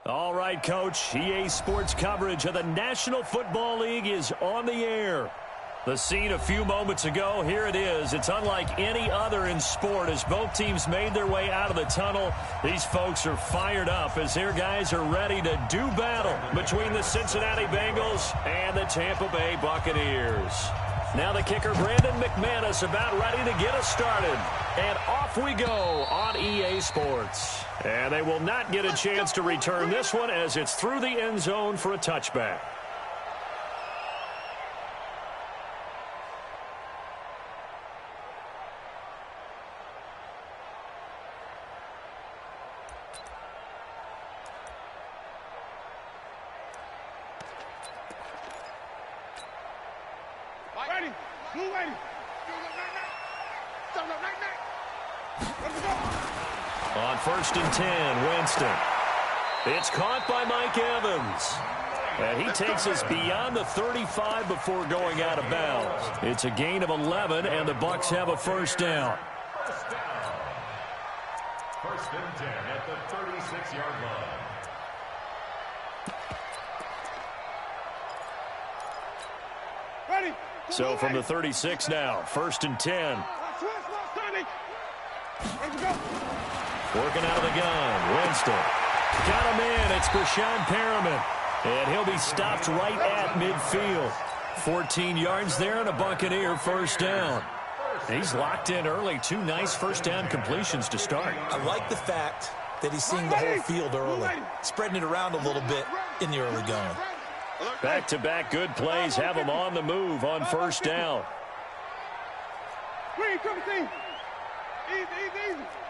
All right, Coach. EA Sports coverage of the National Football League is on the air. The scene a few moments ago, here it is. It's unlike any other in sport as both teams made their way out of the tunnel. These folks are fired up as their guys are ready to do battle between the Cincinnati Bengals and the Tampa Bay Buccaneers. Now the kicker, Brandon McManus, about ready to get us started. And off we go on EA Sports. And they will not get a chance to return this one as it's through the end zone for a touchback. On 1st and 10, Winston. It's caught by Mike Evans. And he takes us beyond the 35 before going out of bounds. It's a gain of 11, and the Bucs have a first down. First and 10 at the 36-yard line. So from the 36 now, 1st and 10. Working out of the gun, Winston. Got him in, it's Brashad Perriman. And he'll be stopped right at midfield. 14 yards there and a Buccaneer first down. He's locked in early. 2 nice first down completions to start. I like the fact that he's seeing the whole field early, spreading it around a little bit in the early going. Back-to-back good plays have him on the move on first down. Easy.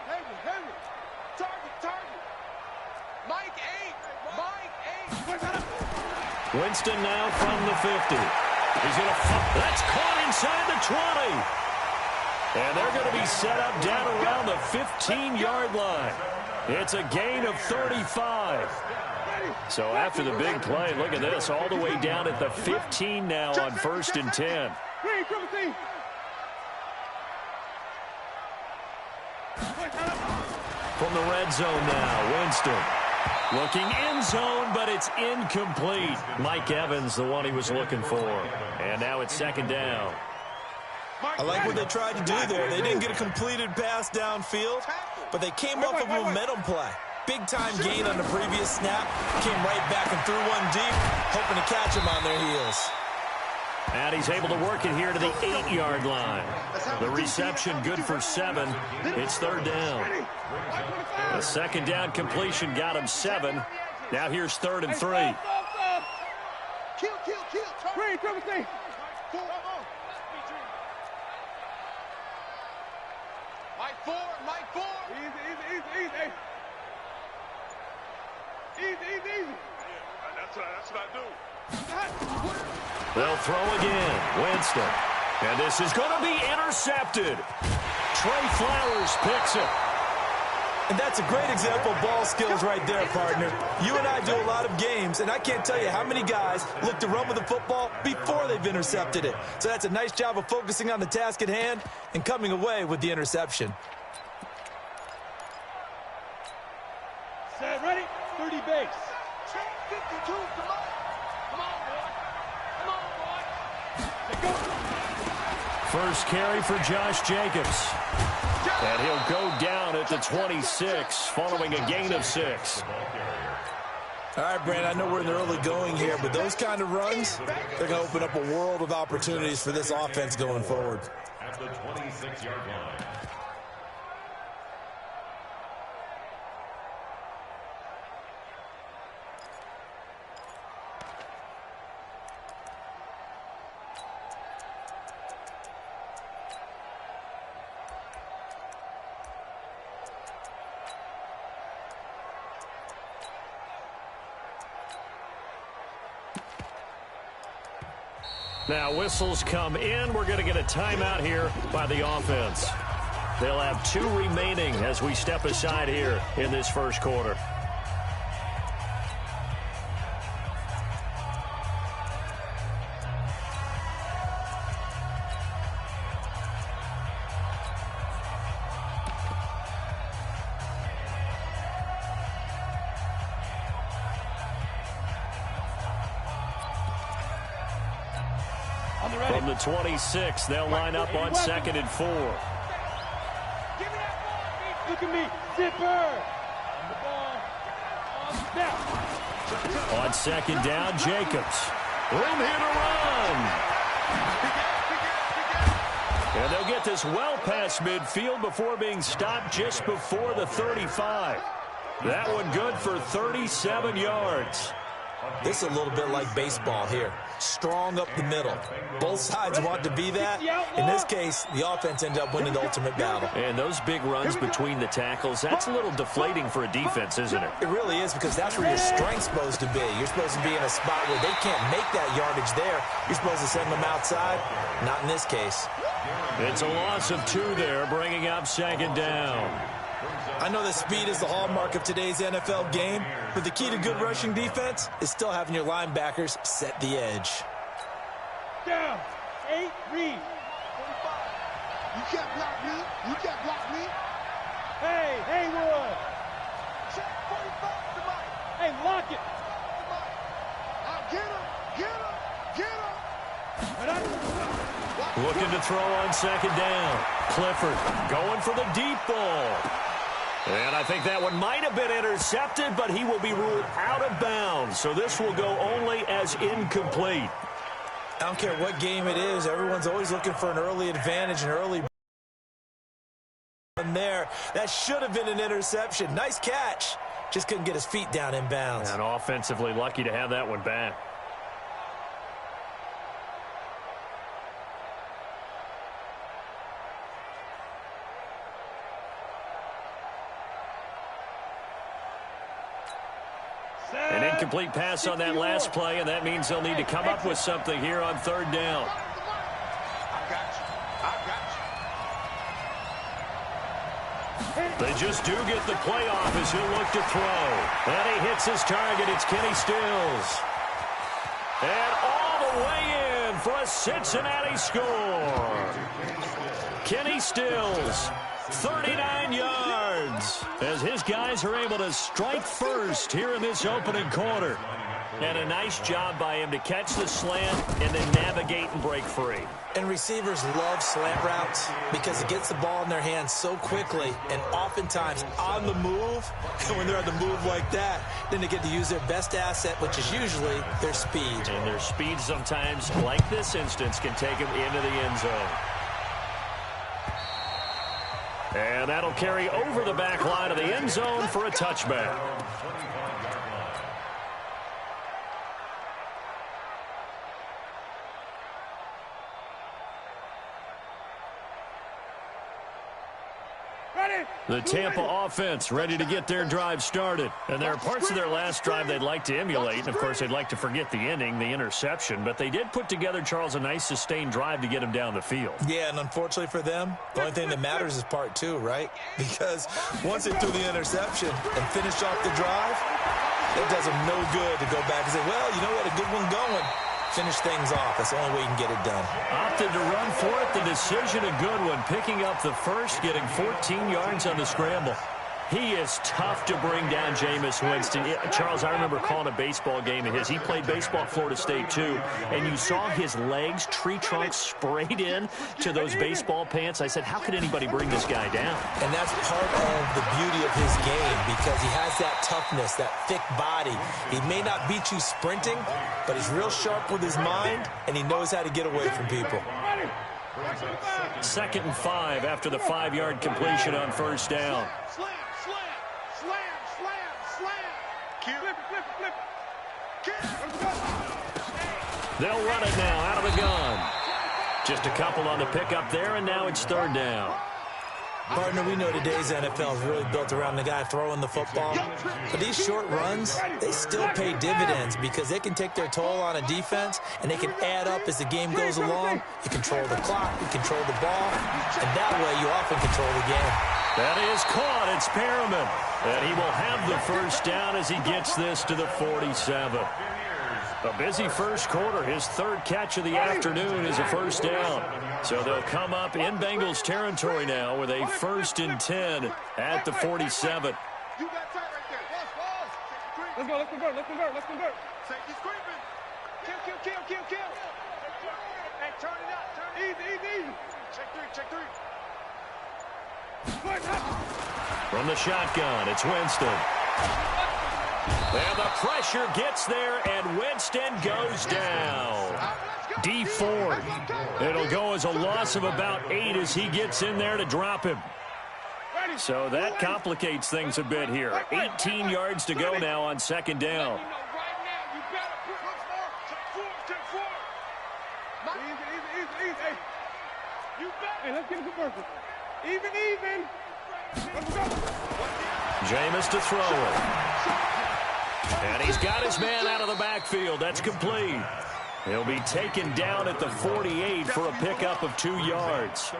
Heavy. Target. Mike 8. Winston now from the 50. He's going to that's caught inside the 20. And they're going to be set up down around the 15-yard line. It's a gain of 35. So after the big play, look at this, all the way down at the 15 now on 1st and 10. From the red zone now, Winston. Looking end zone, but it's incomplete. Mike Evans, the one he was looking for. And now it's 2nd down. I like what they tried to do there. They didn't get a completed pass downfield, but they came up with a momentum play. Big-time gain on the previous snap. Came right back and threw one deep, hoping to catch him on their heels. And he's able to work it here to the 8-yard line. The reception good for 7. It's 3rd down. The 2nd down completion got him 7. Now here's 3rd and 3. Kill. Mike 4. Easy. That's what I do. They'll throw again. Winston. And this is going to be intercepted. Trey Flowers picks it. And that's a great example of ball skills right there, partner. You and I do a lot of games, and I can't tell you how many guys look to run with the football before they've intercepted it. So that's a nice job of focusing on the task at hand and coming away with the interception. Set, ready? 30 base. 52, come on. First carry for Josh Jacobs. And he'll go down at the 26 following a gain of 6. All right, Brandon, I know we're in the early going here, but those kind of runs, they're going to open up a world of opportunities for this offense going forward. At the 26-yard line. Now whistles come in. We're going to get a timeout here by the offense. They'll have 2 remaining as we step aside here in this first quarter. From the 26, they'll line up on 2nd and 4. Look at me, zipper. On the ball. On snap. On 2nd down, Jacobs. Room here to run. And they'll get this well past midfield before being stopped just before the 35. That one good for 37 yards. This is a little bit like baseball here. Strong up the middle. Both sides want to be that. In this case, the offense ended up winning the ultimate battle. And those big runs between the tackles, that's a little deflating for a defense, isn't it? It really is, because that's where your strength's supposed to be. You're supposed to be in a spot where they can't make that yardage there. You're supposed to send them outside. Not in this case. It's a loss of 2 there, bringing up 2nd down. I know that speed is the hallmark of today's NFL game, but the key to good rushing defense is still having your linebackers set the edge. Down. 8, read. 45. You can't block me. You can't block me. Hey, Haywood. Check 45 to Mike. Hey, lock it. I'll get him. Get him. Get him. Looking to throw on 2nd down. Clifford going for the deep ball. And I think that one might have been intercepted, but he will be ruled out of bounds. So this will go only as incomplete. I don't care what game it is. Everyone's always looking for an early advantage, an early run there. That should have been an interception. Nice catch. Just couldn't get his feet down in bounds. And offensively lucky to have that one back. An incomplete pass on that last play, and that means they'll need to come up with something here on 3rd down. I got you. I got you. They just do get the play off as he'll look to throw. And he hits his target. It's Kenny Stills. And all the way in for a Cincinnati score. Kenny Stills, 39 yards, as his guys are able to strike first here in this opening quarter. And a nice job by him to catch the slant and then navigate and break free. And receivers love slant routes because it gets the ball in their hands so quickly and oftentimes on the move. And when they're on the move like that, then they get to use their best asset, which is usually their speed. And their speed sometimes, like this instance, can take them into the end zone. And that'll carry over the back line of the end zone for a touchback. The Tampa offense ready to get their drive started. And there are parts of their last drive they'd like to emulate. And, of course, they'd like to forget the ending, the interception. But they did put together, Charles, a nice sustained drive to get them down the field. Yeah, and unfortunately for them, the only thing that matters is part 2, right? Because once they threw the interception and finished off the drive, it does them no good to go back and say, well, you know, we had a good one going. Finish things off. That's the only way you can get it done. Opted to run for it. The decision, a good one. Picking up the first, getting 14 yards on the scramble. He is tough to bring down, Jameis Winston. Charles, I remember calling a baseball game of his. He played baseball at Florida State, too. And you saw his legs, tree trunks sprayed in to those baseball pants. I said, how could anybody bring this guy down? And that's part of the beauty of his game because he has that toughness, that thick body. He may not beat you sprinting, but he's real sharp with his mind, and he knows how to get away from people. 2nd and 5 after the 5-yard completion on 1st down. They'll run it now out of the gun. Just a couple on the pickup there, and now it's 3rd down. Partner, we know today's NFL is really built around the guy throwing the football. But these short runs, they still pay dividends because they can take their toll on a defense, and they can add up as the game goes along. You control the clock, you control the ball, and that way you often control the game. That is caught. It's Perriman. And he will have the 1st down as he gets this to the 47. A busy first quarter. His 3rd catch of the afternoon is a 1st down. So they'll come up in Bengals territory now with a 1st and 10 at the 47. Let's go, let's convert, let's convert, let's convert. Safety's creeping. Kill. Hey, turn it up. Easy. Check three. From the shotgun, it's Winston. And the pressure gets there, and Winston goes down. D Ford. It'll go as a loss of about 8 as he gets in there to drop him. So that complicates things a bit here. 18 yards to go now on second down. Hey, let's get a conversion. Even. Let's go. Jameis to throw it. And he's got his man out of the backfield. That's complete. He'll be taken down at the 48 for a pickup of 2 yards.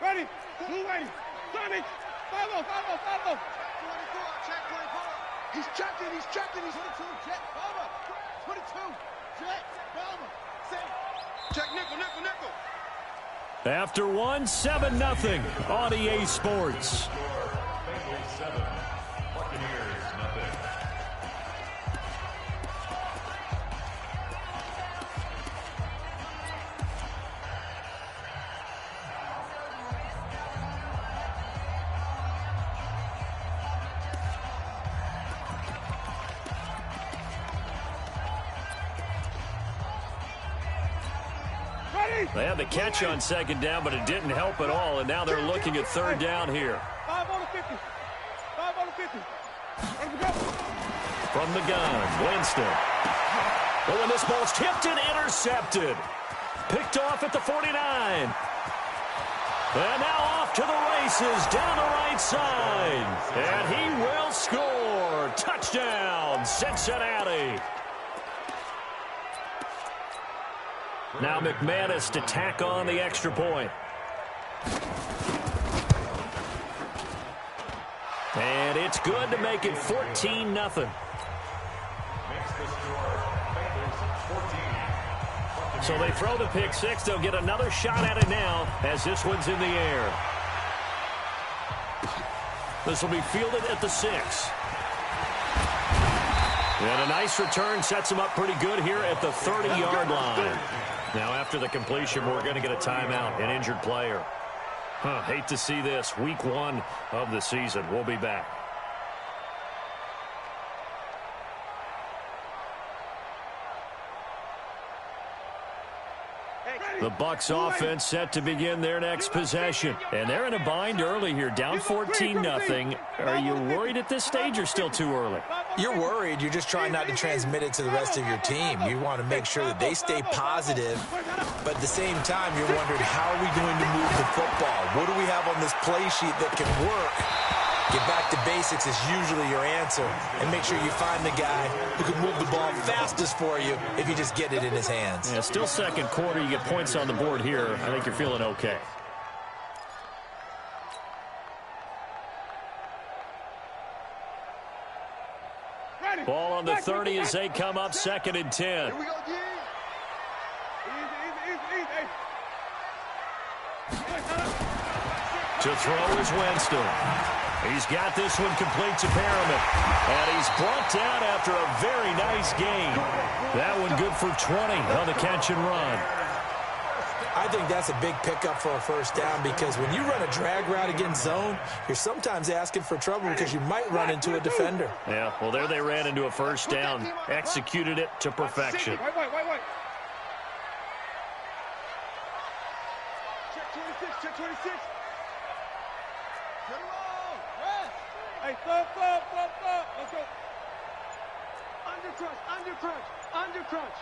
Ready. Blue ready. Sonic. Follow. 24. Check 24. He's checking. 22. Check. Bomber. 22. Check. Bomber. Check nickel. After one, 7-0 on EA Sports. Bengals 7, Buccaneers 0. They had the catch on second down, but it didn't help at all, and now they're looking at third down here. 5 on the 50. Let's go. From the gun, Winston. Oh, and this ball's tipped and intercepted. Picked off at the 49. And now off to the races down the right side. And he will score. Touchdown, Cincinnati. Now McManus to tack on the extra point. And it's good to make it 14-0. Makes the score. Bengals 14. So they throw the pick six. They'll get another shot at it now as this one's in the air. This will be fielded at the 6. And a nice return sets him up pretty good here at the 30-yard line. Now after the completion, we're going to get a timeout, an injured player. Hate to see this. Week 1 of the season. We'll be back. The Bucs offense set to begin their next possession. And they're in a bind early here, down 14-0. Are you worried at this stage or still too early? You're worried. You're just trying not to transmit it to the rest of your team. You want to make sure that they stay positive, but at the same time, you're wondering, how are we going to move the football? What do we have on this play sheet that can work? Get back to basics is usually your answer, and make sure you find the guy who can move the ball fastest for you if you just get it in his hands. Yeah, still second quarter. You get points on the board here. I think you're feeling okay. Ball on the 30 as they come up 2nd and 10. Here we go, G. To throw is Winston. He's got this one complete to Perriman. And he's brought down after a very nice gain. That one good for 20 on the catch and run. I think that's a big pickup for a first down, because when you run a drag route against zone, you're sometimes asking for trouble because you might run into a defender. Yeah, well, there they ran into a first down. Executed it to perfection. Wait. Check 26. Hey, stop. Let's go. Under crunch.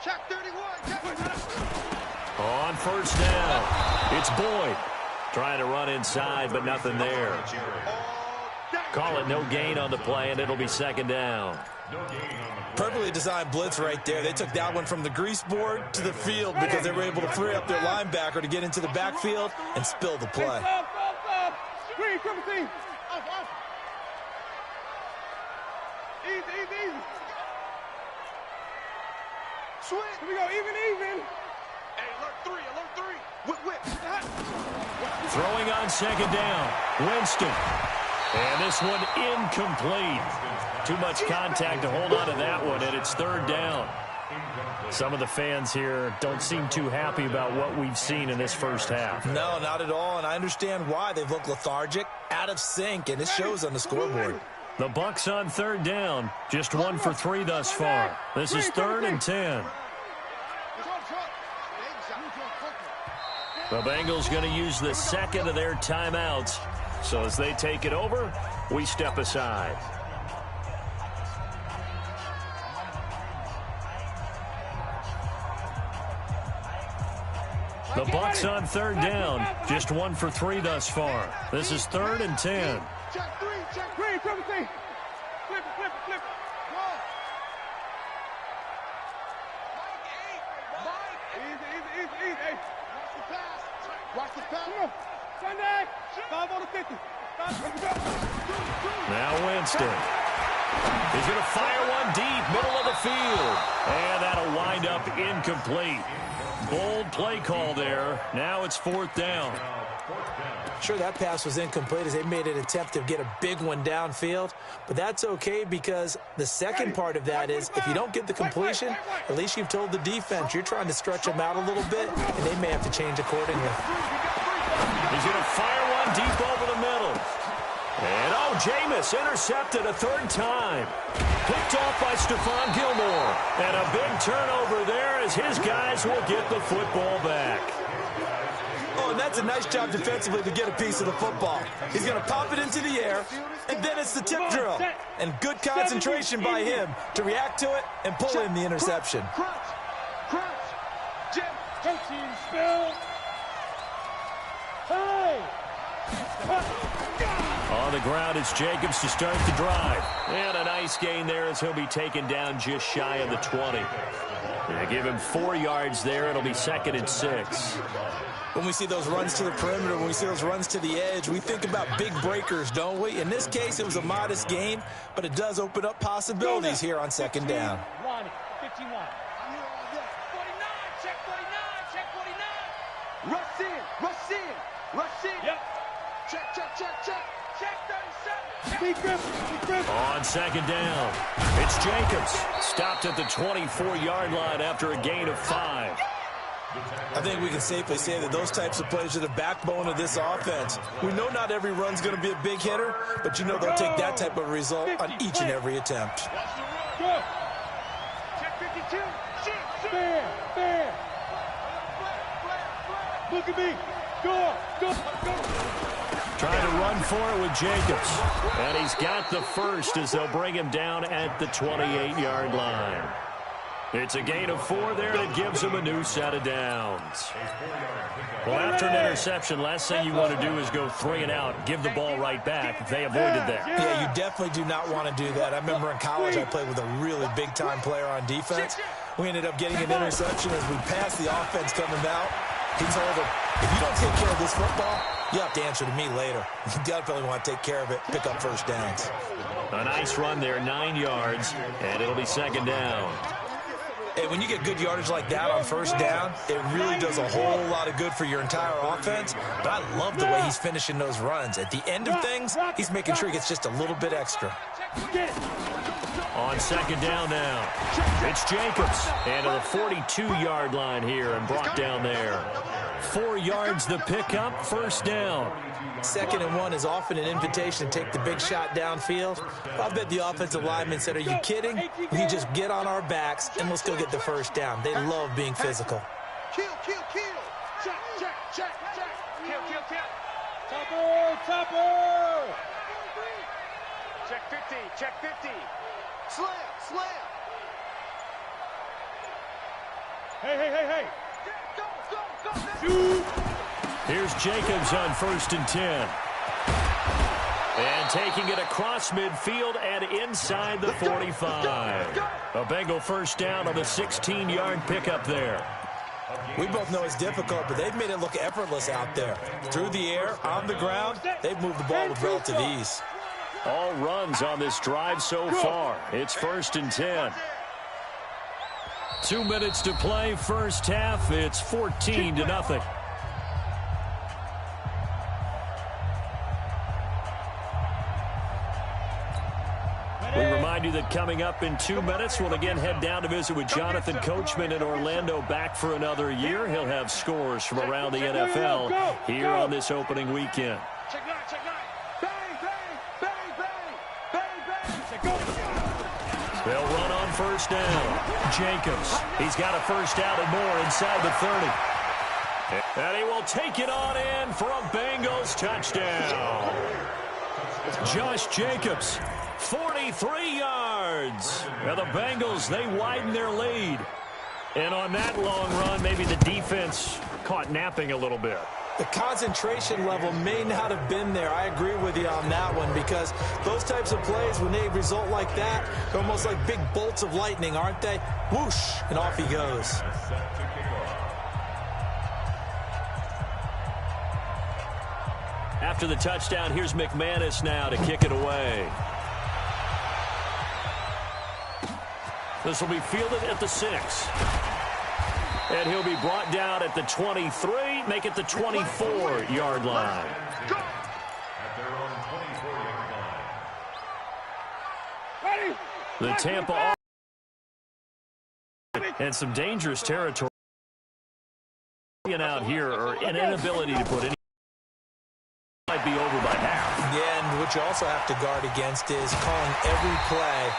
Check 31. On first down, it's Boyd. Trying to run inside, but nothing there. Call it no gain on the play, and it'll be 2nd down. Perfectly designed blitz right there. They took that one from the grease board to the field because they were able to free up their linebacker to get into the backfield and spill the play. Stop. Green, come see. Easy. Switch. Here we go, even. Hey, alert 3. Whip. Throwing on second down. Winston. And this one incomplete. Too much contact to hold on to that one, and it's third down. Some of the fans here don't seem too happy about what we've seen in this first half. No, not at all, and I understand why. They've looked lethargic, out of sync, and it shows on the scoreboard. The Bucs on third down. Just 1 for 3 thus far. This is 3rd and 10. The Bengals going to use the second of their timeouts. So as they take it over, we step aside. The Bucs on third down. Just 1 for 3 thus far. This is 3rd and 10. Check 3, check 3, flip it. Flip it. Easy. Hey. Watch the pass. Come on. Sunday. 5 on the 50. Now Winston. He's going to fire one deep, middle of the field. And that'll wind up incomplete. Bold play call there. Now it's 4th down. Sure, that pass was incomplete as they made an attempt to get a big one downfield, but that's okay because the second part of that is if you don't get the completion, at least you've told the defense you're trying to stretch them out a little bit, and they may have to change accordingly. He's going to fire one deep over the middle. And, Jameis intercepted a 3rd time. Picked off by Stephon Gilmore. And a big turnover there as his guys will get the football back. Oh, and that's a nice job defensively to get a piece of the football. He's going to pop it into the air, and then it's the tip drill. And good concentration by him to react to it and pull in the interception. Crunch. Jim. Coaching spill. Hey. On the ground, it's Jacobs to start the drive. And a nice gain there as he'll be taken down just shy of the 20. They give him 4 yards there. It'll be 2nd and 6. When we see those runs to the perimeter, when we see those runs to the edge, we think about big breakers, don't we? In this case, it was a modest gain, but it does open up possibilities here on 2nd down. 51. 49, check 49. Rush in. Yep. Check 37. Be Griffin. On 2nd down, it's Jacobs. Stopped at the 24-yard line after a gain of 5. I think we can safely say that those types of plays are the backbone of this offense. We know not every run's going to be a big hitter, but you know they'll take that type of result on each and every attempt. Go. Check 52. Fair. Look at me. Go. Trying to run for it with Jacobs. And he's got the first as they'll bring him down at the 28-yard line. It's a gain of 4 there that gives him a new set of downs. Well, after an interception, last thing you want to do is go 3 and out, give the ball right back. They avoided that. Yeah, you definitely do not want to do that. I remember in college I played with a really big-time player on defense. We ended up getting an interception as we passed the offense coming out. He told him, if you don't take care of this football, you have to answer to me later. You definitely want to take care of it, pick up first downs. A nice run there, 9 yards, and it'll be 2nd down. Hey, when you get good yardage like that on first down, it really does a whole lot of good for your entire offense. But I love the way he's finishing those runs. At the end of things, he's making sure he gets just a little bit extra. On 2nd down now, it's Jacobs. And to the 42-yard line here and brought down there. 4 yards the pickup, 1st down. 2nd and 1 is often an invitation to take the big shot downfield. I bet the offensive lineman said, are you kidding? We just get on our backs and let's go get the 1st down. They love being physical. Kill. Check. Kill. Topper. Check 50. Slam. Hey. Go. Shoot. Here's Jacobs on 1st and 10. And taking it across midfield and inside the 45. A Bengal 1st down on the 16-yard pickup there. We both know it's difficult, but they've made it look effortless out there. Through the air, on the ground, they've moved the ball with relative ease. All runs on this drive so far. It's 1st and 10. 2 minutes to play, first half. It's 14-0. remind you that coming up in 2 minutes, we'll again head down to visit with Jonathan Coachman in Orlando, back for another year. He'll have scores from around the NFL here on this opening weekend. Check nine, check nine. Bang, bang, bang, bang, bang, bang. They'll run on first down. Jacobs, he's got a first down and more inside the 30. And he will take it on in for a Bengals touchdown. Josh Jacobs, 43 yards. And the Bengals, they widen their lead. And on that long run, maybe the defense caught napping a little bit. The concentration level may not have been there. I agree with you on that one, because those types of plays, when they result like that, they're almost like big bolts of lightning, aren't they? Whoosh, and off he goes. After the touchdown, here's McManus now to kick it away. This will be fielded at the 6. And he'll be brought down at the 23, make it the 24-yard line. At their own 24-yard line. The Tampa and some dangerous territory out here, or an inability to put any. Might be over by half. Yeah, and what you also have to guard against is calling every play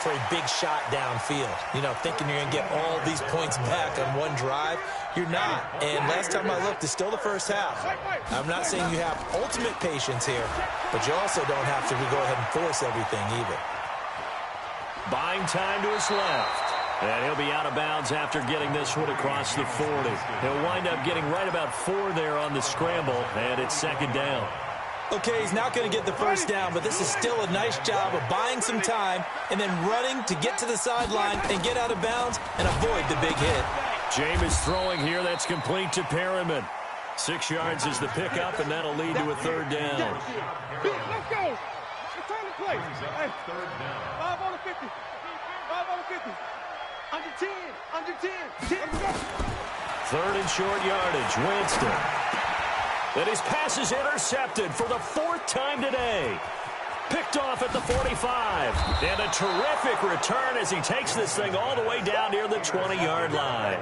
for a big shot downfield. You know, thinking you're going to get all these points back on one drive. You're not. And last time I looked, it's still the first half. I'm not saying you have ultimate patience here, but you also don't have to go ahead and force everything either. Buying time to his left. And he'll be out of bounds after getting this one across the 40. He'll wind up getting right about 4 there on the scramble, and it's second down. Okay, he's not going to get the first down, but this is still a nice job of buying some time and then running to get to the sideline and get out of bounds and avoid the big hit. Jameis throwing here. That's complete to Perriman. 6 yards is the pickup, and that'll lead to a third down. Let's go. It's time to play. Hey, 5 on the 50. 5 on the 50. Under 10. Under 10. 10. Third and short yardage. Winston. And his pass is intercepted for the 4th time today. Picked off at the 45. And a terrific return as he takes this thing all the way down near the 20-yard line.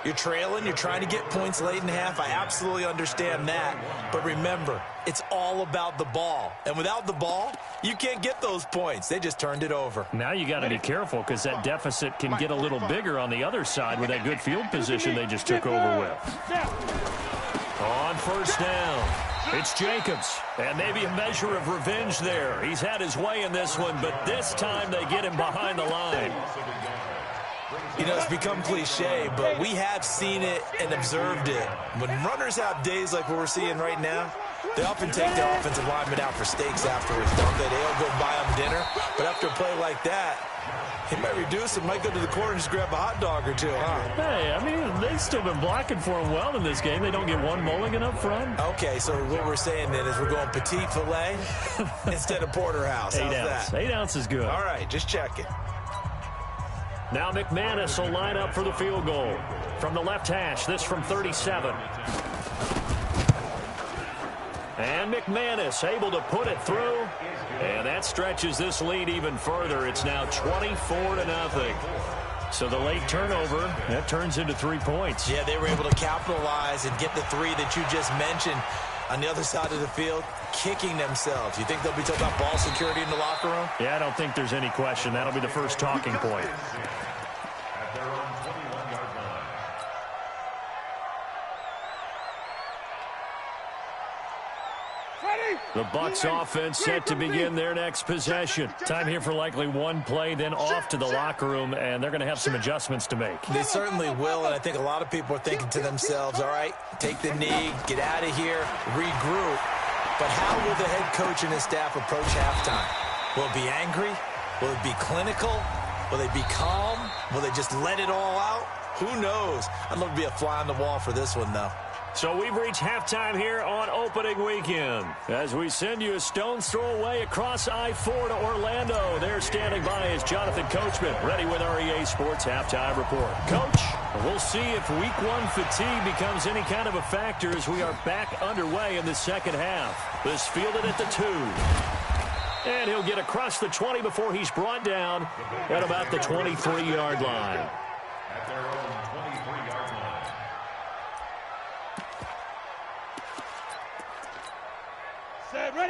You're trailing. You're trying to get points late in half. I absolutely understand that. But remember, it's all about the ball. And without the ball, you can't get those points. They just turned it over. Now you got to be careful, because that deficit can get a little bigger on the other side with that good field position they just took over with. On first down, it's Jacobs. And maybe a measure of revenge there. He's had his way in this one, but this time they get him behind the line. You know, it's become cliche, but we have seen it and observed it. When runners have days like what we're seeing right now, they often take their offensive linemen out for steaks afterwards, don't they? They'll go buy them dinner. But after a play like that, he might reduce it, might go to the corner and just grab a hot dog or two, huh? Hey, I mean, they've still been blocking for him well in this game. They don't get one mulligan up front. Okay, so what we're saying then is we're going petite filet instead of porterhouse. How's 8 ounce. that? 8 ounce is good. All right, just checking. Now McManus will line up for the field goal. From the left hash, this from 37. And McManus able to put it through. And that stretches this lead even further. It's now 24-0. So the late turnover, that turns into 3 points. Yeah, they were able to capitalize and get the 3 that you just mentioned. On the other side of the field, kicking themselves. You think they'll be talking about ball security in the locker room? Yeah, I don't think there's any question. That'll be the first talking point. At their own 21-yard line. The Bucs offense set to begin their next possession. Time here for likely one play, then off to the locker room, and they're going to have some adjustments to make. They certainly will, and I think a lot of people are thinking to themselves, all right, take the knee, get out of here, regroup. But how will the head coach and his staff approach halftime? Will it be angry? Will it be clinical? Will they be calm? Will they just let it all out? Who knows? I'd love to be a fly on the wall for this one, though. So we've reached halftime here on opening weekend. As we send you a stone's throw away across I-4 to Orlando. There standing by is Jonathan Coachman, ready with our EA Sports Halftime Report. Coach, we'll see if Week 1 fatigue becomes any kind of a factor as we are back underway in the second half. This fielded at the 2. And he'll get across the 20 before he's brought down at about the 23-yard line. At their own 23-yard line.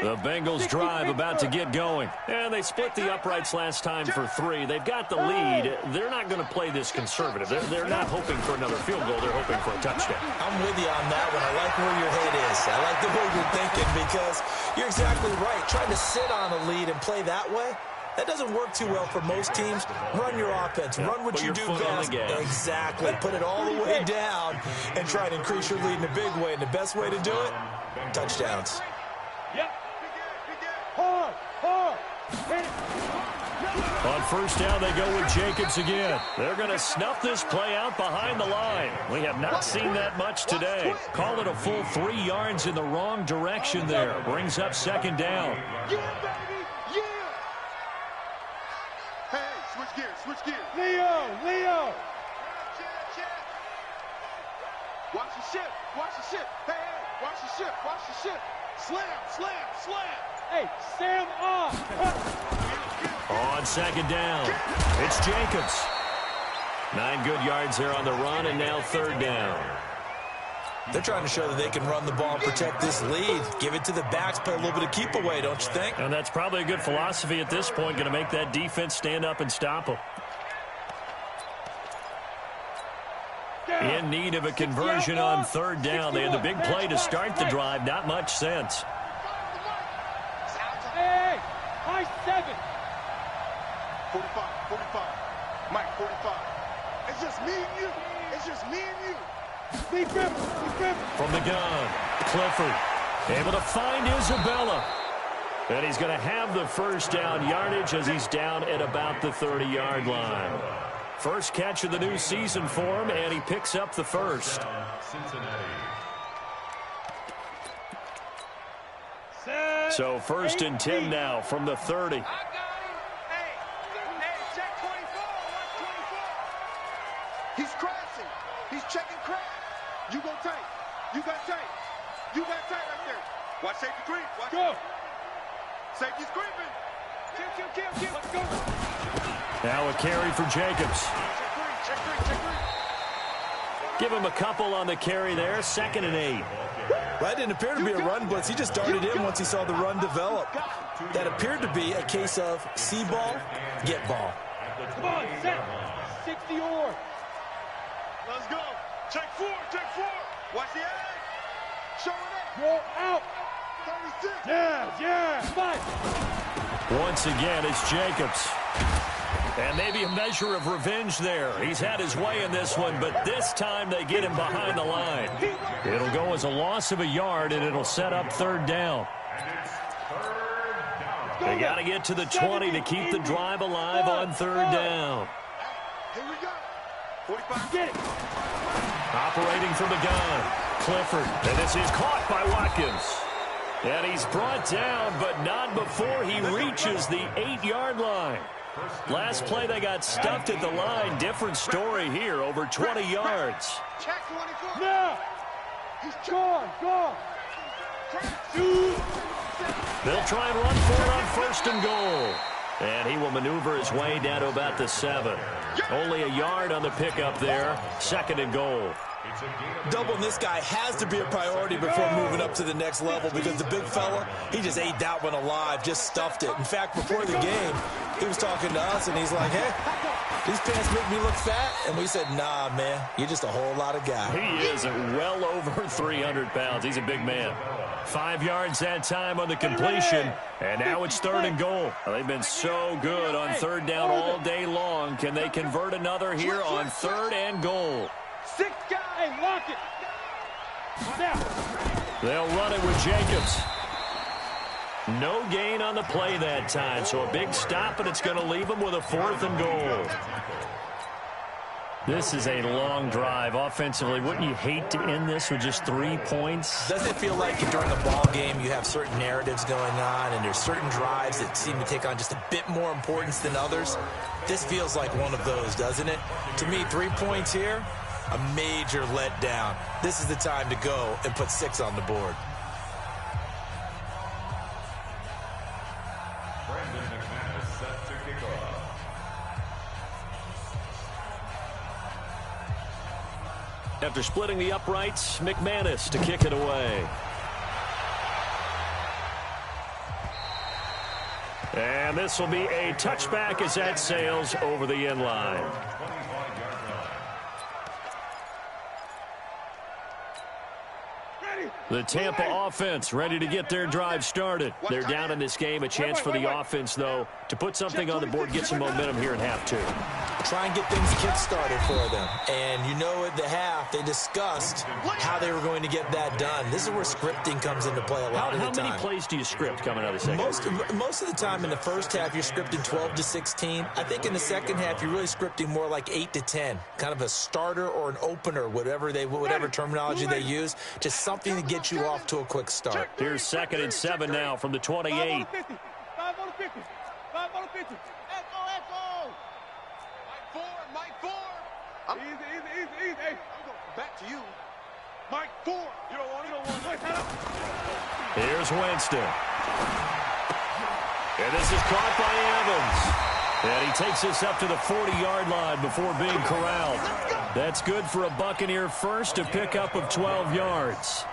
The Bengals drive about to get going. And they split the uprights last time for 3. They've got the lead. They're not going to play this conservative. They're not hoping for another field goal. They're hoping for a touchdown. I'm with you on that one. I like where your head is. I like the way you're thinking because you're exactly right. Trying to sit on a lead and play that way, that doesn't work too well for most teams. Run your offense. Run what you do best. Exactly. Put it all the way down and try to increase your lead in a big way. And the best way to do it, touchdowns. Yep. Hard. On first down, they go with Jacobs again. They're going to snuff this play out behind the line. We have not seen that much today. Call it a full 3 yards in the wrong direction there. Brings up second down. Yeah, baby. Yeah. Hey, switch gears. Leo. Watch the ship. Hey, watch the ship. Slam. Hey, Sam off. On second down, it's Jacobs. 9 good yards there on the run, and now third down. They're trying to show that they can run the ball and protect this lead. Give it to the backs, play a little bit of keep away, don't you think? And that's probably a good philosophy at this point, going to make that defense stand up and stop them. In need of a conversion on third down. They had the big play to start the drive. Not much sense. Hey, high 7. 45. Mike, 45. It's just me and you. Lead grip. From the gun, Clifford able to find Isabella. And he's going to have the first down yardage as he's down at about the 30-yard line. First catch of the new season for him, and he picks up the first. So first and 10 now from the 30. Hey, check 24. Watch 24. He's crashing. He's checking crash. You go tight. You got tight right there. Watch safety creep. Watch Go. Safety's creeping. Kill. Let's go. Now a carry for Jacobs. Check three. Give him a couple on the carry there. 2nd and 8. Well, that didn't appear to be a run blitz. He just darted in once he saw the run develop. That appeared to be a case of see ball, get ball. Come on, set. 60 or. Let's go. Check 4. Watch the edge. Show it up. Roll out. 36. Yeah. 5. Once again, it's Jacobs. And maybe a measure of revenge there. He's had his way in this one, but this time they get him behind the line. It'll go as a loss of a yard, and it'll set up third down. They got to get to the 20 to keep the drive alive on third down. Here we go. 45. Get it. Operating from the gun, Clifford. And this is caught by Watkins. And he's brought down, but not before he reaches the 8-yard line. Last play, they got stuffed at the line. Different story here, over 20 yards. Check 24. Now. He's Gone. They'll try and run for it on first and goal. And he will maneuver his way down to about the 7. Only a yard on the pickup there. 2nd and goal. Doubling this guy has to be a priority before moving up to the next level because the big fella, he just ate that one alive, just stuffed it. In fact, before the game, he was talking to us, and he's like, hey, these pants make me look fat. And we said, nah, man, you're just a whole lot of guy. He is well over 300 pounds. He's a big man. 5 yards that time on the completion, and now it's 3rd and goal. Well, they've been so good on third down all day long. Can they convert another here on 3rd and goal? 6 guys. Hey, lock it. Now. They'll run it with Jacobs. No gain on the play that time, so a big stop, and it's going to leave them with a 4th and goal. This is a long drive offensively. Wouldn't you hate to end this with just 3 points? Doesn't it feel like during a ball game you have certain narratives going on and there's certain drives that seem to take on just a bit more importance than others? This feels like one of those, doesn't it? To me, 3 points here, a major letdown. This is the time to go and put 6 on the board. After splitting the uprights, McManus to kick it away. And this will be a touchback as that sails over the end line. The Tampa offense ready to get their drive started. They're down in this game. A chance for the offense, though, to put something on the board, get some momentum here in half two. Try and get things kick-started for them. And you know at the half, they discussed how they were going to get that done. This is where scripting comes into play a lot of the time. How many plays do you script coming out of the second? Most of the time in the first half, you're scripting 12 to 16. I think in the second half, you're really scripting more like 8 to 10. Kind of a starter or an opener, whatever terminology they use. Just something to get you off to a quick start. Here's 2nd and 7 now from the 28. 5 on the 50. 5 on the 50. Echo. Mike Ford. Easy. Hey, back to you. Mike Ford. You don't want it. Here's Winston. And this is caught by Evans. And he takes this up to the 40-yard line before being corralled. That's good for a Buccaneer first, a pickup of 12 yards.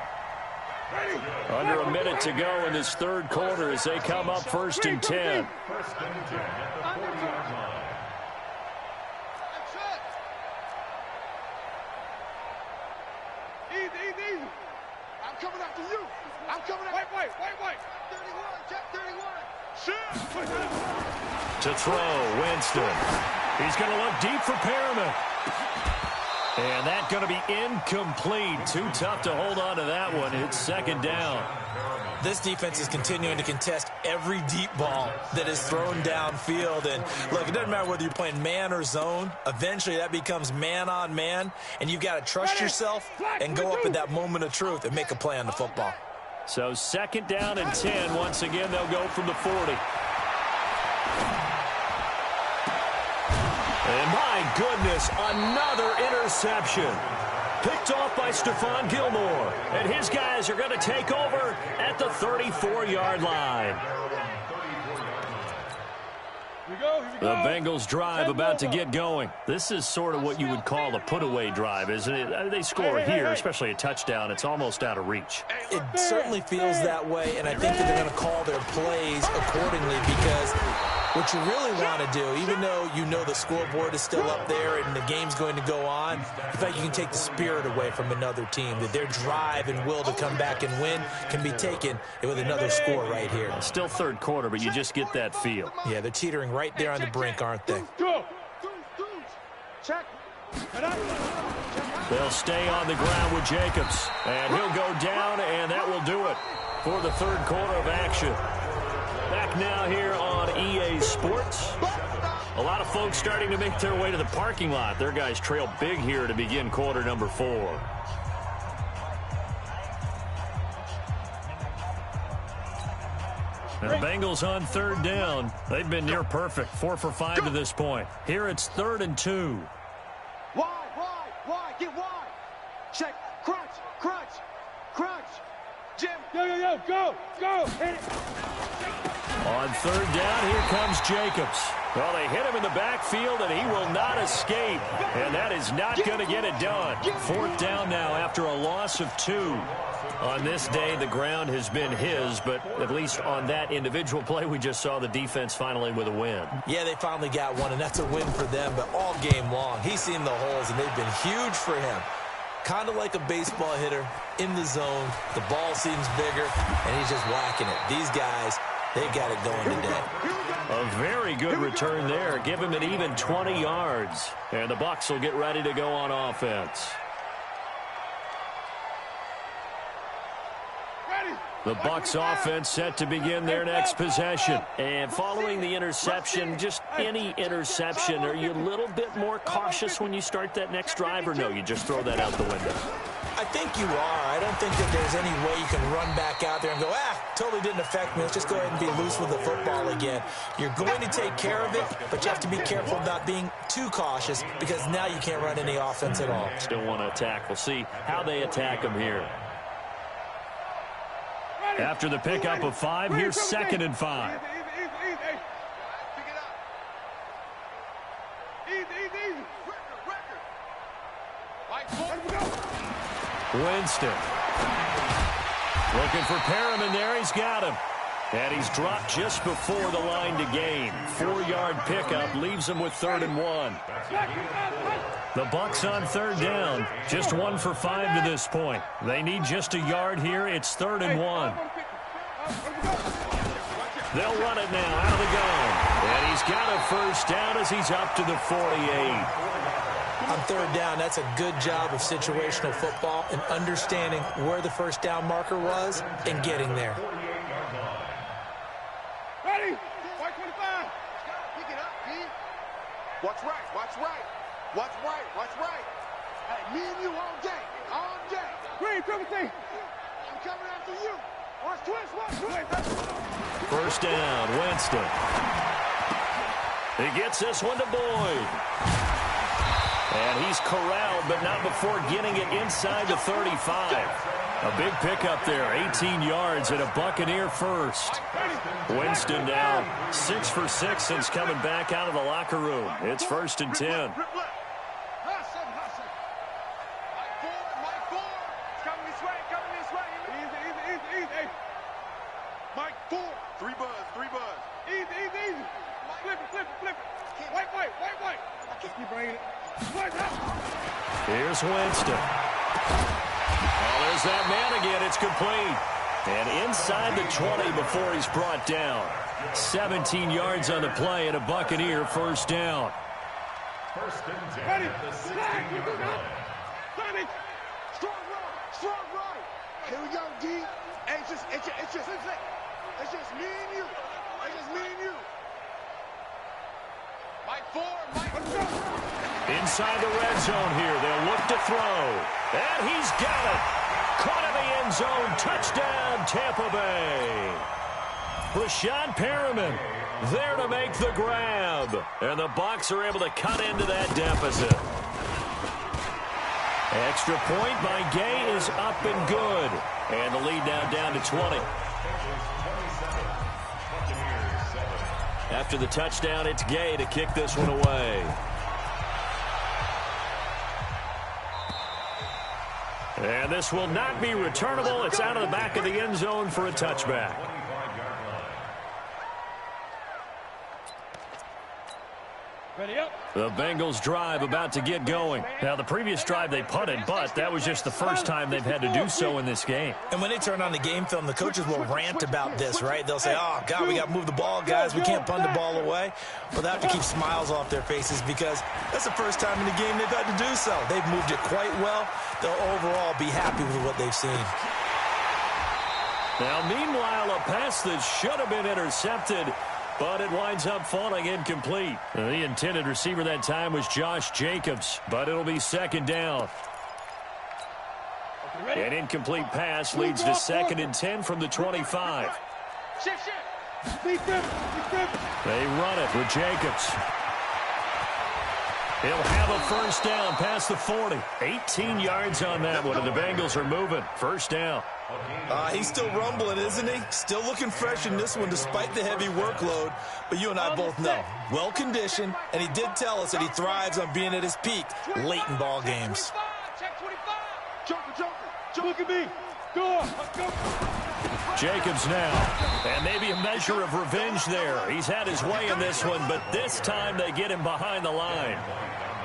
Under a minute to go in this third quarter as they come up 1st and 10. First and 10 at the 40-yard line. Easy. I'm coming after you. Wait. 31. Check 31. Shoot. To throw, Winston. He's going to look deep for Perriman. And that's going to be incomplete. Too tough to hold on to that one. It's 2nd down. This defense is continuing to contest every deep ball that is thrown downfield. And, look, it doesn't matter whether you're playing man or zone. Eventually, that becomes man-on-man. And you've got to trust yourself and go up at that moment of truth and make a play on the football. So 2nd down and 10. Once again, they'll go from the 40. And my goodness, another interception. Picked off by Stephon Gilmore. And his guys are going to take over at the 34-yard line. The Bengals drive about to get going. This is sort of what you would call a put-away drive, isn't it? They score here, especially a touchdown. It's almost out of reach. It certainly feels that way, and I think that they're going to call their plays accordingly because what you really want to do, even though you know the scoreboard is still up there and the game's going to go on, in fact, you can take the spirit away from another team, that their drive and will to come back and win can be taken with another score right here. Still third quarter, but you just get that feel. Yeah, they're teetering right there on the brink, aren't they? Check. They'll stay on the ground with Jacobs, and he'll go down, and that will do it for the third quarter of action. Back now here on EA Sports. A lot of folks starting to make their way to the parking lot. Their guys trail big here to begin quarter number 4. The Bengals on 3rd down. They've been near perfect, 4 for 5 to this point. Here it's 3rd and 2. Wide. Get wide. Check. Crunch. Jim. Go. Hit it. On 3rd down, here comes Jacobs. Well, they hit him in the backfield, and he will not escape. And that is not going to get it done. 4th down now after a loss of 2. On this day, the ground has been his, but at least on that individual play, we just saw the defense finally with a win. Yeah, they finally got one, and that's a win for them, but all game long, he's seen the holes, and they've been huge for him. Kind of like a baseball hitter in the zone. The ball seems bigger, and he's just whacking it. These guys, they got it going today. A very good return there. Give him an even 20 yards. And the Bucs will get ready to go on offense. The Bucs offense set to begin their next possession. And following the interception, just any interception, are you a little bit more cautious when you start that next drive, or no, you just throw that out the window? I think you are. I don't think that there's any way you can run back out there and go, totally didn't affect me. Let's just go ahead and be loose with the football again. You're going to take care of it, but you have to be careful about being too cautious because now you can't run any offense at all. Still want to attack. We'll see how they attack them here. After the pickup of 5, here's 2nd and 5. Pick it up. Easy. Record. Mike Ford. Winston. Looking for Perriman there. He's got him. And he's dropped just before the line to gain. 4-yard pickup leaves him with 3rd and 1. The Bucs on 3rd down. Just 1 for 5 to this point. They need just a yard here. It's 3rd and 1. They'll run it now out of the gun. And he's got a first down as he's up to the 48. On 3rd down, that's a good job of situational football and understanding where the first down marker was and getting there. Ready? White 25. Pick it up, D. Watch right, watch right. Watch right, watch right. Hey, me and you all day. All day. Green, triple T. I'm coming after you. Watch twist, watch twist. First down, Winston. He gets this one to Boyd. And he's corralled, but not before getting it inside the 35. A big pickup there, 18 yards and a Buccaneer first. Winston down 6 for 6 since coming back out of the locker room. It's 1st and 10. Mike 4. 3 buzz, 3 buzz. Easy. Flip it. White. Keep bringing it. Here's Winston. Oh, there's that man again. It's complete. And inside the 20 before he's brought down. 17 yards on the play and a Buccaneer first down. Ready? Strong right. Here we go, D. It's just me and you. It's just me and you. Mike 4, Mike 4. Inside the red zone here. They'll look to throw. And he's got it. Caught in the end zone. Touchdown, Tampa Bay. Rashad Perriman there to make the grab. And the Bucs are able to cut into that deficit. Extra point by Gay is up and good. And the lead now down to 20. After the touchdown, it's Gay to kick this one away. And this will not be returnable. It's out of the back of the end zone for a touchback. Ready up. The Bengals drive about to get going. Now, the previous drive they punted, but that was just the first time they've had to do so in this game. And when they turn on the game film, the coaches will rant about this, right? They'll say, oh, God, we got to move the ball, guys. We can't punt the ball away. But they have to keep smiles off their faces because that's the first time in the game they've had to do so. They've moved it quite well. They'll overall be happy with what they've seen. Now, meanwhile, a pass that should have been intercepted, but it winds up falling incomplete. The intended receiver that time was Josh Jacobs, but it'll be 2nd down. An incomplete pass leads to 2nd and 10 from the 25. Shift. They run it with Jacobs. He'll have a first down past the 40. 18 yards on that one, and the Bengals are moving. First down. He's still rumbling, isn't he? Still looking fresh in this one despite the heavy workload. But you and I both know, well-conditioned, and he did tell us that he thrives on being at his peak late in ball games. Check 25. Joker. Look at me. Go. Jacobs now, and maybe a measure of revenge there. He's had his way in this one, but this time they get him behind the line.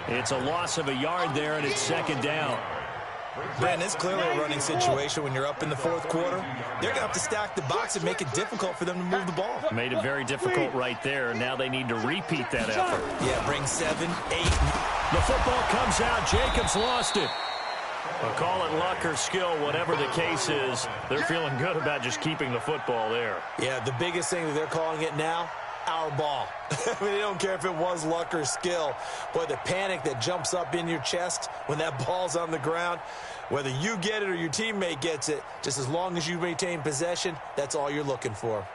It's a loss of a yard there, and it's 2nd down. Brandon, it's clearly a running situation when you're up in the 4th quarter. They're going to have to stack the box and make it difficult for them to move the ball. Made it very difficult right there. Now they need to repeat that effort. Yeah, bring 7, 8. The football comes out. Jacobs lost it. Well, call it luck or skill, whatever the case is. They're feeling good about just keeping the football there. Yeah, the biggest thing that they're calling it now, our ball. I mean, they don't care if it was luck or skill. Boy, the panic that jumps up in your chest when that ball's on the ground, whether you get it or your teammate gets it, just as long as you maintain possession, that's all you're looking for.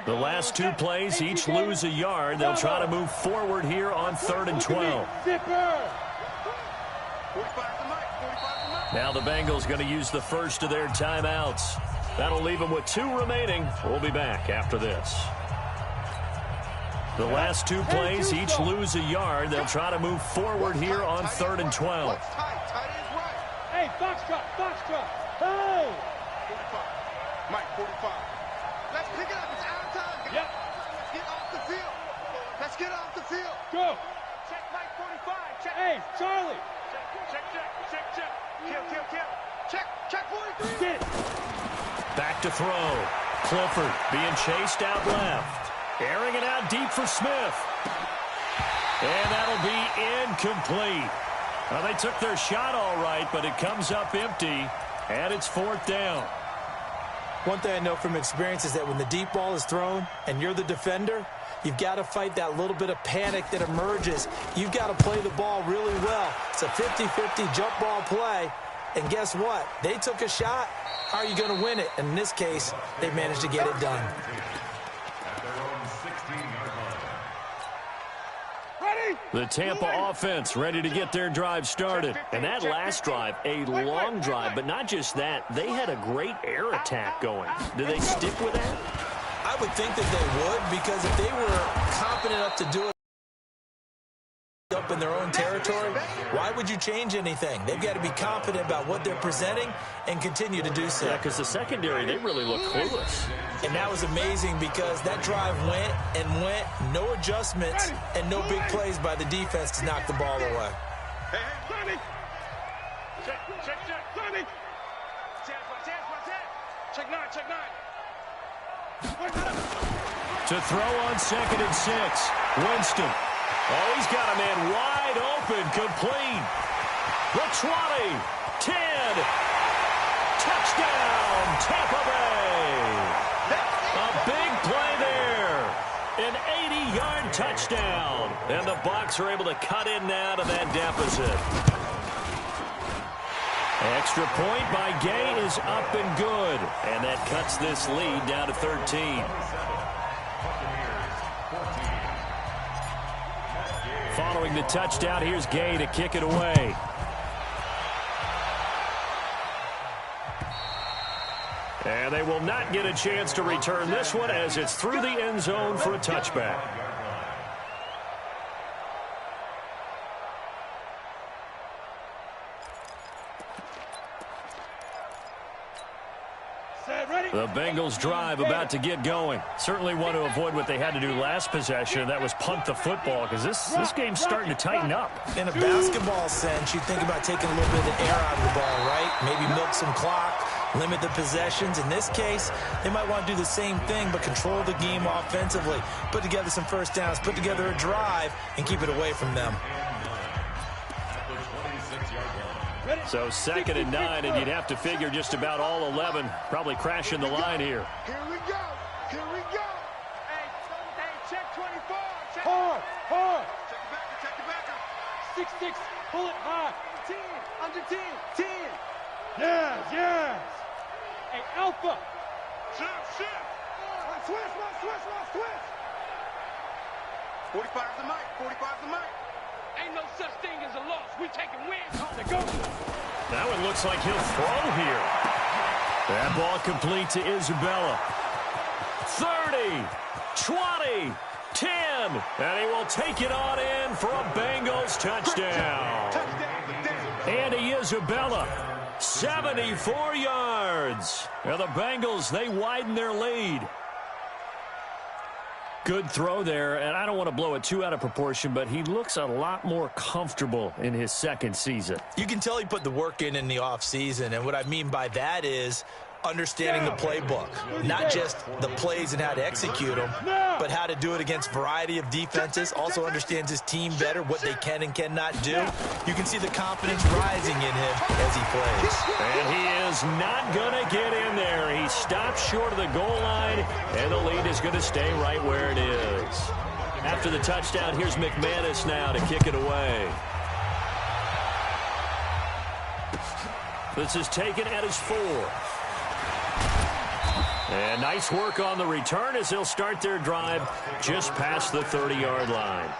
The last 2 plays, each lose a yard. They'll try to move forward here on 3rd and 12. Now the Bengals going to use the first of their timeouts. That'll leave them with 2 remaining. We'll be back after this. The last two plays each lose a yard. They'll try to move forward here on 3rd and 12. Hey, Foxtrot, Foxtrot. Hey! 45. Mike, 45. Let's pick it up. It's out of time. Yep. Let's get off the field. Let's get off the field. Go. Check Mike, 45. Check. Hey, Charlie. Check. Kill. Check 43. Get it. Back to throw. Clifford being chased out left. Airing it out deep for Smith. And that'll be incomplete. Well, they took their shot all right, but it comes up empty, and it's 4th down. One thing I know from experience is that when the deep ball is thrown and you're the defender, you've got to fight that little bit of panic that emerges. You've got to play the ball really well. It's a 50-50 jump ball play. And guess what? They took a shot. How are you going to win it? And in this case, they managed to get it done. The Tampa offense ready to get their drive started. And that last drive, a long drive, but not just that. They had a great air attack going. Do they stick with that? I would think that they would, because if they were confident enough to do it up in their own territory, why would you change anything? They've got to be confident about what they're presenting and continue to do so. Yeah, because the secondary, they really look clueless. And that was amazing because that drive went, no adjustments, and no big plays by the defense to knock the ball away. Hey, Sonny. Check. Sonny. Check nine. To throw on 2nd and 6. Winston. Oh, he's got a man wide open, complete. The 20, 10, touchdown, Tampa Bay. A big play there. An 80-yard touchdown. And the Bucs are able to cut in now to that deficit. Extra point by Gay is up and good. And that cuts this lead down to 13. Following the touchdown, here's Gay to kick it away. And they will not get a chance to return this one as it's through the end zone for a touchback. The Bengals drive about to get going. Certainly want to avoid what they had to do last possession. That was punt the football, because this game's starting to tighten up. In a basketball sense, you think about taking a little bit of the air out of the ball, right? Maybe milk some clock, limit the possessions. In this case, they might want to do the same thing, but control the game offensively. Put together some first downs, put together a drive, and keep it away from them. So 2nd and 9, and you'd have to figure just about all 11 probably crashing the line here. Here we go. Hey, check 24. Hard. Check the backer. 6-6, pull it high. 10, under 10. Yes. Hey, Alpha. Shift. Switch. 45's the mic. Ain't no such thing as a loss. We taking wins. To go. That one looks like he'll throw here. That ball complete to Isabella. 30, 20, 10. And he will take it on in for a Bengals touchdown. Andy Isabella, 74 yards. Now the Bengals, they widen their lead. Good throw there, and I don't want to blow it too out of proportion, but he looks a lot more comfortable in his second season. You can tell he put the work in the offseason, and what I mean by that is understanding the playbook. Not just the plays and how to execute them, but how to do it against a variety of defenses. Also understands his team better, what they can and cannot do. You can see the confidence rising in him as he plays. And he is not going to get in there. He stops short of the goal line, and the lead is going to stay right where it is. After the touchdown, here's McManus now to kick it away. This is taken at his 4th. And nice work on the return as they'll start their drive just past the 30-yard line.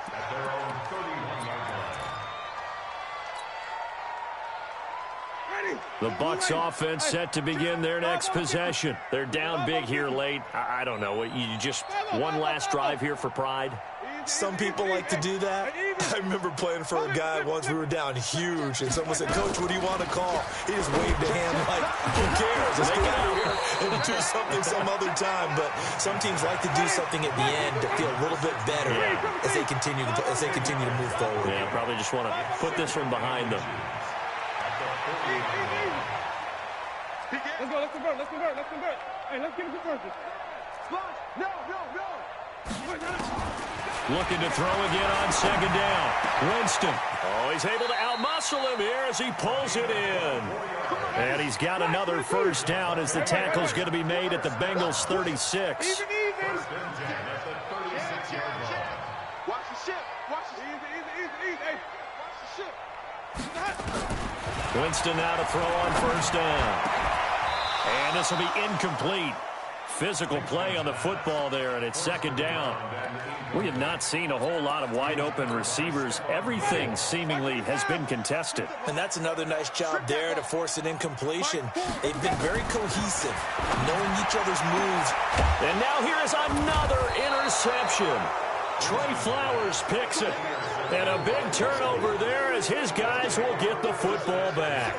The Bucs offense set to begin their next possession. They're down big here late. I don't know. You just one last drive here for pride? Some people like to do that. I remember playing for a guy once. We were down huge, and someone said, "Coach, what do you want to call?" He just waved a hand like, "Who cares? Let's get out of here and do something some other time." But some teams like to do something at the end to feel a little bit better as they continue to move forward. Yeah, probably just want to put this one behind them. Let's convert. Hey, let's get it converted. No. Looking to throw again on second down. Winston. Oh, he's able to outmuscle him here as he pulls it in. And he's got another first down as the tackle's going to be made at the Bengals 36. Even. Watch the ship. Easy. Hey, watch the ship. Winston now to throw on first down. And this will be incomplete. Physical play on the football there, and it's second down. We have not seen a whole lot of wide-open receivers. Everything seemingly has been contested. And that's another nice job there to force an incompletion. They've been very cohesive, knowing each other's moves. And now here is another interception. Trey Flowers picks it. And a big turnover there as his guys will get the football back.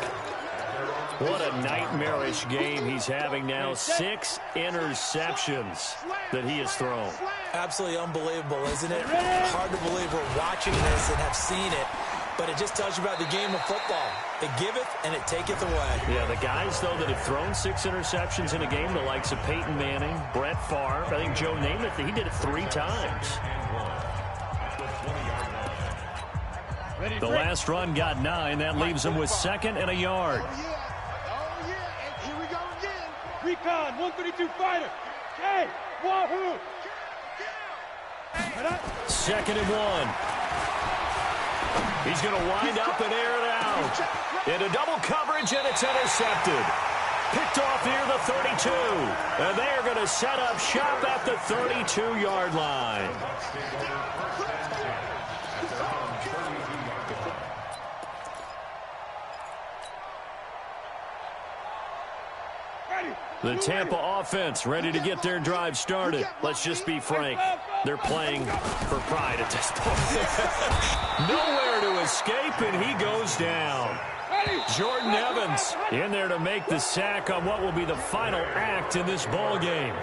What a nightmarish game he's having now. 6 interceptions that he has thrown. Absolutely unbelievable, isn't it? Hard to believe we're watching this and have seen it, but it just tells you about the game of football. It giveth and it taketh away. Yeah, the guys, though, that have thrown 6 interceptions in a game, the likes of Peyton Manning, Brett Favre, I think Joe Namath, he did it 3 times. The last run got 9. That leaves him with 2nd and a yard. And here we go again. Recon, 132 fighter. Hey, Wahoo. 2nd and 1. He's going to wind up and air it out. Into double coverage, and it's intercepted. Picked off near the 32. And they are going to set up shop at the 32-yard line. The Tampa offense ready to get their drive started. Let's just be frank. They're playing for pride at this point. Nowhere to escape, and he goes down. Jordan Evans in there to make the sack on what will be the final act in this ball game.